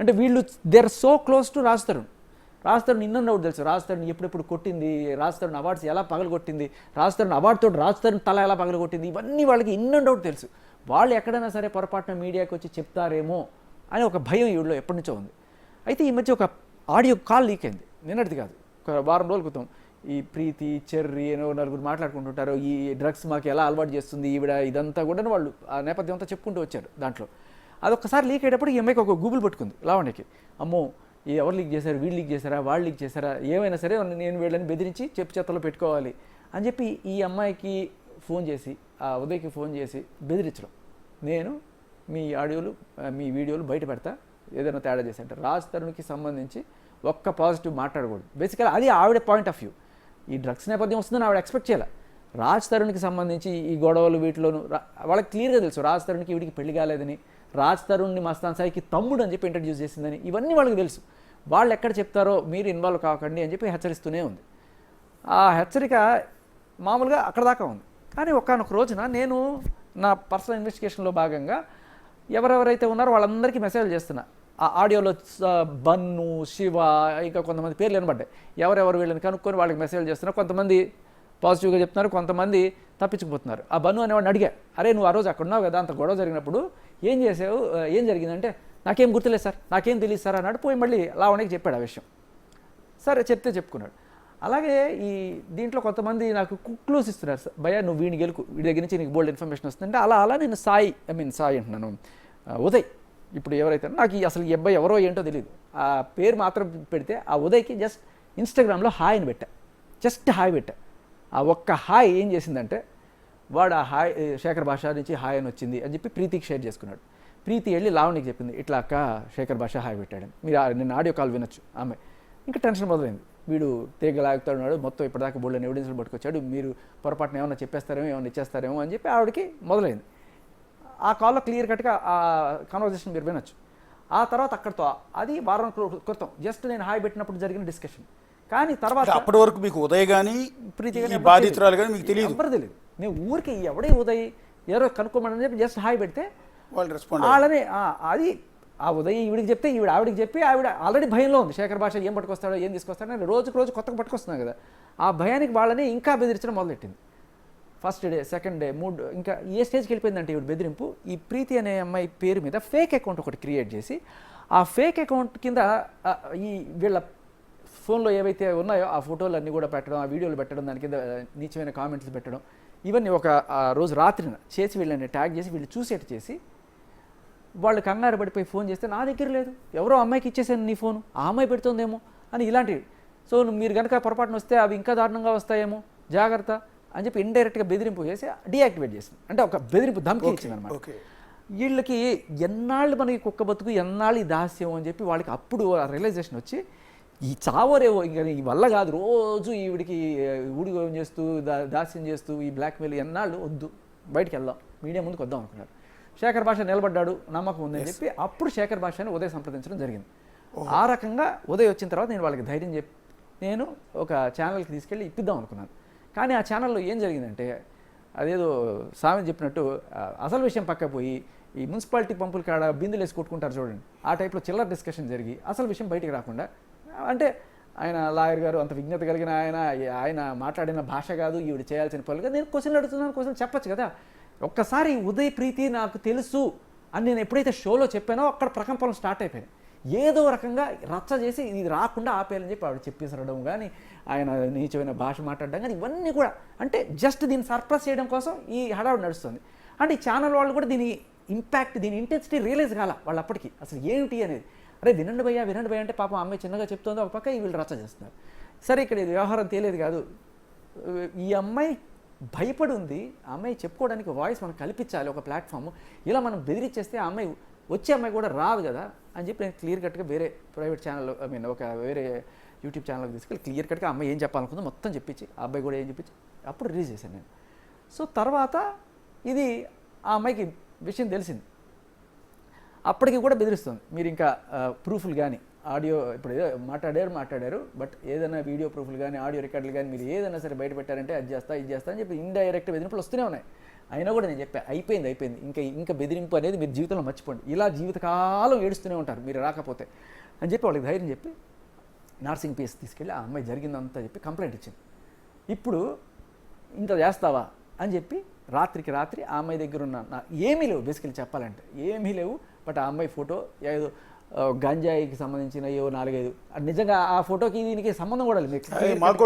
అంటే వీళ్ళు they are so close to Raj Tarun in and out తెలుసు. రాజ్ తరుణ్ ఎప్పుడెప్పుడు కొట్టింది, రాజ్ తరుణ్ అవార్డ్స్ ఎలా పగలగొట్టింది, రాజ్ తరుణ్ అవార్డుతో రాజ్ తరుణ్ తల ఎలా పగలగొట్టింది, ఇవన్నీ వాళ్ళకి ఇన్ అండ్ అవుట్ తెలుసు. వాళ్ళు ఎక్కడైనా సరే పొరపాటున మీడియాకి వచ్చి చెప్తారేమో అని ఒక భయం ఈవిడలో ఎప్పటి నుంచో ఉంది. అయితే ఈ మధ్య ఒక ఆడియో కాల్ లీక్ అయింది, నిన్నటిది కాదు, ఒక వారం రోజుల క్రితం. ఈ ప్రీతి, చెర్రీ అనో నలుగురు మాట్లాడుకుంటుంటారు, ఈ డ్రగ్స్ మాకు ఎలా అలవాటు చేస్తుంది ఈవిడ, ఇదంతా కూడా వాళ్ళు ఆ నేపథ్యం అంతా చెప్పుకుంటూ వచ్చారు. దాంట్లో అదొక్కసారి లీక్ అయ్యేటప్పుడు ఈ అమ్మాయికి ఒక గూగుల్ పట్టుకుంది లావణ్యకి. అమ్మో ఎవరు లీక్ చేశారు, వీళ్ళు లీక్ చేశారా, వాళ్ళు లీక్ చేశారా, ఏమైనా సరే నేను వీళ్ళని బెదిరించి చెప్పు చేతల్లో పెట్టుకోవాలి అని చెప్పి ఈ అమ్మాయికి ఫోన్ చేసి, ఆ ఉదయ్కి ఫోన్ చేసి బెదిరించడం, నేను మీ ఆడియోలు మీ వీడియోలు బయట పెడతా ఏదైనా తేడా చేసి అంటే. రాజ్ తరుణ్కి సంబంధించి ఒక్క పాజిటివ్ మాట్లాడకూడదు. బేసికల్ అది ఆవిడ పాయింట్ ఆఫ్ వ్యూ. ఈ డ్రగ్స్ నేపథ్యం వస్తుందని ఆవిడ ఎక్స్పెక్ట్ చేయాలి. రాజ్ తరుణ్కి సంబంధించి ఈ గొడవలు వీటిలోనూ వాళ్ళకి క్లియర్గా తెలుసు రాజ్ తరుణ్కి వీడికి పెళ్లి కాలేదని, రాజ్ తరుణ్ని మస్తాన్ సాయికి తమ్ముడు అని చెప్పి ఇంట్రడ్యూస్ చేసిందని, ఇవన్నీ వాళ్ళకి తెలుసు. వాళ్ళు ఎక్కడ చెప్తారో మీరు ఇన్వాల్వ్ కాకండి అని చెప్పి హెచ్చరిస్తూనే ఉంది. ఆ హెచ్చరిక మామూలుగా అక్కడ దాకా ఉంది. కానీ ఒకానొక రోజున నేను నా పర్సనల్ ఇన్వెస్టిగేషన్లో భాగంగా ఎవరెవరైతే ఉన్నారో వాళ్ళందరికీ మెసేజ్ చేస్తున్నా. ఆ ఆడియోలో బన్ను, శివ, ఇంకా కొంతమంది పేర్లు వినబడ్డాయి. ఎవరెవరు వీళ్ళని కనుక్కొని వాళ్ళకి మెసేజ్ చేస్తున్నా. కొంతమంది పాజిటివ్గా చెప్తున్నారు, కొంతమంది తప్పించుకుపోతున్నారు. ఆ బన్ను అనేవాడిని అడిగా, అరే నువ్వు ఆ రోజు అక్కడ ఉన్నావు కదా, అంత గొడవ జరిగినప్పుడు ఏం చేసావు, ఏం జరిగిందంటే నాకేం గుర్తులేదు సార్, నాకేం తెలియదు సార్ అన్నాడు. పోయి మళ్ళీ లావణ్యకి చెప్పాడు ఆ విషయం. సరే చెప్తే చెప్పుకున్నాడు. అలాగే ఈ దీంట్లో కొంతమంది నాకు క్లూస్ ఇస్తున్నారు, సార్ భయ్యా నువ్వు వీడిని గెలుకు, వీడి దగ్గర నుంచి నీకు బోల్డ్ ఇన్ఫర్మేషన్ వస్తుందంటే అలా నేను సాయి అంటున్నాను, ఉదయ్ ఇప్పుడు ఎవరైతే నాకు అసలు ఈ అబ్బాయి ఎవరో ఏంటో తెలియదు. ఆ పేరు మాత్రం పెడితే ఆ ఉదయ్కి జస్ట్ ఇన్స్టాగ్రామ్లో హాయ్ అని పెట్టా, జస్ట్ హాయ్ పెట్టా. ఆ ఒక్క హాయ్ ఏం చేసిందంటే వాడు ఆ హాయ్ శేఖర్ భాష నుంచి హాయ్ అని వచ్చింది అని చెప్పి ప్రీతికి షేర్ చేసుకున్నాడు. ప్రీతి వెళ్ళి లావణ్యకి చెప్పింది, ఇట్లా అక్క శేఖర్ భాష హాయ్ పెట్టాడని. మీరు నిన్న ఆడియో కాల్ వినొచ్చు. ఆమె ఇంకా టెన్షన్ మొదలైంది, వీడు తీగలాగుతున్నాడు, మొత్తం ఇప్పటిదాకా బోల్డని ఎవిడెన్స్లు పట్టుకొచ్చాడు, మీరు పొరపాటున ఏమైనా చెప్పేస్తారేమో, ఏమైనా ఇచ్చేస్తారేమో అని చెప్పి ఆవిడకి మొదలైంది. ఆ కాల్లో క్లియర్ కట్గా ఆ కన్వర్జేషన్ మీరు వినొచ్చు. ఆ తర్వాత అక్కడితో అది వారం క్రితం జస్ట్ నేను హాయ్ పెట్టినప్పుడు జరిగిన డిస్కషన్. కానీ తర్వాత అప్పటి వరకు మీకు ఉదయ్ కానీ ప్రీతి కానీ బాధితురాలు కానీ మీకు తెలియదు, ఎవరు తెలియదు. నేను ఊరికి ఎవడే ఉదయ్ ఎవరో కనుక్కోమని చెప్పి జస్ట్ హాయ్ పెడితే వాళ్ళు రెస్పాండ్ వాళ్ళని అది ఆ ఉదయ్ ఈవిడికి చెప్తే ఈవిడ ఆవిడికి చెప్పి ఆవిడ ఆల్రెడీ భయంలో ఉంది, శేఖర్ భాష ఏం పట్టుకొస్తాడో ఏం తీసుకొస్తాడో అని రోజుకు రోజు కొత్తగా పట్టుకొస్తున్నాం కదా. ఆ భయానికి వాళ్ళని ఇంకా బెదిరించడం మొదలెట్టింది. ఫస్ట్ డే, సెకండ్ డే, ఇంకా ఏ స్టేజ్కి వెళ్ళిపోయిందంటే ఈవిడ బెదిరింపు ఈ ప్రీతి అనే అమ్మాయి పేరు మీద ఫేక్ అకౌంట్ ఒకటి క్రియేట్ చేసి ఆ ఫేక్ అకౌంట్ కింద ఈ వీళ్ళ ఫోన్లో ఏవైతే ఉన్నాయో ఆ ఫోటోలు అన్నీ కూడా పెట్టడం, ఆ వీడియోలు పెట్టడం, దాని కింద నీచమైన కామెంట్స్ పెట్టడం, ఇవన్నీ ఒక రోజు రాత్రిన చేసి వీళ్ళని ట్యాగ్ చేసి వీళ్ళు చూసేట్టు చేసి వాళ్ళు కంగారు పడిపోయి ఫోన్ చేస్తే నా దగ్గర లేదు, ఎవరో అమ్మాయికి ఇచ్చేసాను నీ ఫోను, ఆ అమ్మాయి పెడుతుందేమో అని ఇలాంటివి. సో మీరు కనుక పొరపాటున వస్తే అవి ఇంకా దారుణంగా వస్తాయేమో జాగ్రత్త అని చెప్పి ఇండైరెక్ట్గా బెదిరింపు చేసి డీయాక్టివేట్ చేసింది. అంటే ఒక బెదిరింపు ధమ్కి ఇచ్చింది అనమాట. వీళ్ళకి ఎన్నాళ్ళు మనకి కుక్క బతుకు, ఎన్నాళ్ళు ఈ దాస్యం అని చెప్పి వాళ్ళకి అప్పుడు రియలైజేషన్ వచ్చి ఈ చావరేవో ఇంకా ఈ వల్ల కాదు, రోజు ఈవిడికి ఊడిగోయం చేస్తూ దాస్యం చేస్తూ ఈ బ్లాక్మెయిల్ ఎన్నాళ్ళు వద్దు, బయటికి వెళ్దాం, మీడియా ముందుకు వద్దాం అనుకున్నారు. శేఖర్ భాష నిలబడ్డాడు, నమ్మకం ఉందని చెప్పి అప్పుడు శేఖర్ భాషని ఉదయ్ సంప్రదించడం జరిగింది. ఆ రకంగా ఉదయ్ వచ్చిన తర్వాత నేను వాళ్ళకి ధైర్యం చెప్పి నేను ఒక ఛానల్కి తీసుకెళ్ళి ఇప్పిద్దాం అనుకున్నాను. కానీ ఆ ఛానల్లో ఏం జరిగిందంటే అదేదో స్వామి చెప్పినట్టు అసలు విషయం పక్క పోయి ఈ మున్సిపాలిటీ పంపుల కాడ బిందులు వేసి కొట్టుకుంటారు చూడండి, ఆ టైప్లో చిల్లర డిస్కషన్ జరిగి అసలు విషయం బయటికి రాకుండా, అంటే ఆయన లాయర్ గారు అంత విజ్ఞత కలిగిన ఆయన మాట్లాడిన భాష కాదు ఈవిడ చేయాల్సిన పనులుగా నేను క్వశ్చన్లు అడుగుతున్నాను, క్వశ్చన్ చెప్పచ్చు కదా. ఒక్కసారి ఉదయ్ ప్రీతి నాకు తెలుసు అని నేను ఎప్పుడైతే షోలో చెప్పానో అక్కడ ప్రకంపనలు స్టార్ట్ అయిపోయాయి. ఏదో రకంగా రచ్చ చేసి ఇది రాకుండా ఆపేయాలని చెప్పి ఆవిడ చెప్పేసరడం కానీ, ఆయన నీచమైన భాష మాట్లాడడం కానీ, ఇవన్నీ కూడా అంటే జస్ట్ దీన్ని సర్ప్రైజ్ చేయడం కోసం ఈ హడావుడి నడుస్తుంది. అంటే ఈ ఛానల్ వాళ్ళు కూడా దీని ఇంపాక్ట్, దీని ఇంటెన్సిటీ రియలైజ్ కాల వాళ్ళు అప్పటికి అసలు ఏమిటి అనేది. అరే వినండి భయ్యా అంటే పాపం అమ్మాయి చిన్నగా చెప్తుందో ఒక పక్క వీళ్ళు రచ్చ చేస్తున్నారు. సరే ఇక్కడ ఇది వ్యవహారం తేలేదు కాదు, ఈ అమ్మాయి భయపడి ఉంది, ఆ అమ్మాయి చెప్పుకోవడానికి వాయిస్ మనం కల్పించాలి ఒక ప్లాట్ఫామ్. ఇలా మనం బెదిరించేస్తే ఆ అమ్మాయి వచ్చే అమ్మాయి కూడా రాదు కదా అని చెప్పి నేను క్లియర్ కట్గా వేరే ప్రైవేట్ ఛానల్ ఒక వేరే యూట్యూబ్ ఛానల్కి తీసుకెళ్ళి క్లియర్ కట్గా అమ్మాయి ఏం చెప్పాలనుకుందో మొత్తం చెప్పించి ఆ అబ్బాయి కూడా ఏం చెప్పించి అప్పుడు రిలీజ్ చేశాను నేను. సో తర్వాత ఇది ఆ అమ్మాయికి విషయం తెలిసింది, అప్పటికి కూడా బెదిరిస్తుంది, మీరు ఇంకా ప్రూఫ్లు కానీ ఆడియో ఇప్పుడు ఏదో మాట్లాడారు బట్ ఏదైనా వీడియో ప్రూఫ్లు కానీ ఆడియో రికార్డులు కానీ మీరు ఏదైనా సరే బయట పెట్టారంటే అది చేస్తా ఇది చేస్తా అని చెప్పి ఇండైరెక్ట్ బెదిరింపులు వస్తూనే ఉన్నాయి. అయినా కూడా నేను చెప్పా అయిపోయింది ఇంకా బెదిరింపు అనేది మీరు జీవితంలో మర్చిపోండి, ఇలా జీవితకాలం ఏడుస్తూనే ఉంటారు మీరు రాకపోతే అని చెప్పి వాళ్ళకి ధైర్యం చెప్పి నార్సింగ్ పిఎస్ తీసుకెళ్ళి ఆ అమ్మాయి జరిగిందంతా చెప్పి కంప్లైంట్ ఇచ్చింది. ఇప్పుడు ఇంత చేస్తావా అని చెప్పి రాత్రికి రాత్రి ఆ అమ్మాయి దగ్గర ఉన్న ఏమీ లేవు, బేసికలీ చెప్పాలంటే ఏమీ లేవు. బట్ ఆ అమ్మాయి ఫోటో ఏదో గంజాయికి సంబంధించిన ఏవో 4-5 నిజంగా ఆ ఫోటోకి దీనికి సంబంధం కూడా లేదు. మాకు